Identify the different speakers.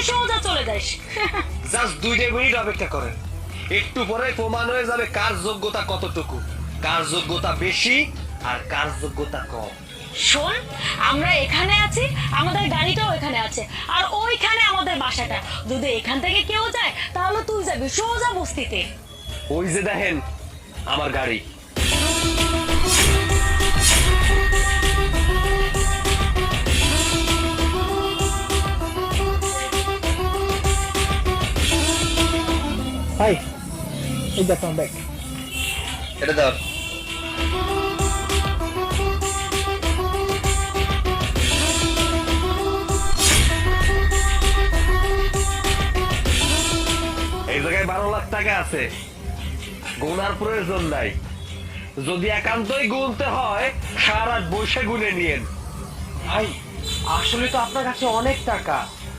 Speaker 1: সোজা চলে যাস।
Speaker 2: জাস্ট 2 মিনিট অপেক্ষা করেন, একটু পরে প্রমাণ হয়ে যাবে কার যোগ্যতা কতটুকু, কার যোগ্যতা বেশি আর কার যোগ্যতা কম।
Speaker 1: শোন, আমরা এখানে আছি, আমাদের গাড়িটাও এখানে আছে, আর ওইখানে আমাদের বাসাটা। যদি এখান থেকে কেউ যায় তাহলে তুই যাবি সোজা বস্তিতে।
Speaker 2: ওই যে দেখেন আমার গাড়ি।
Speaker 3: ভাই এই দেখো ব্যাগ।
Speaker 2: এটা দাও। এই জায়গায় 12 লাখ টাকা আছে, গুনার প্রয়োজন নাই। যদি একান্তই গুনতে হয় সারা রাত বসে গুনে নিয়েন।
Speaker 4: ভাই আসলে তো আপনার কাছে অনেক টাকা,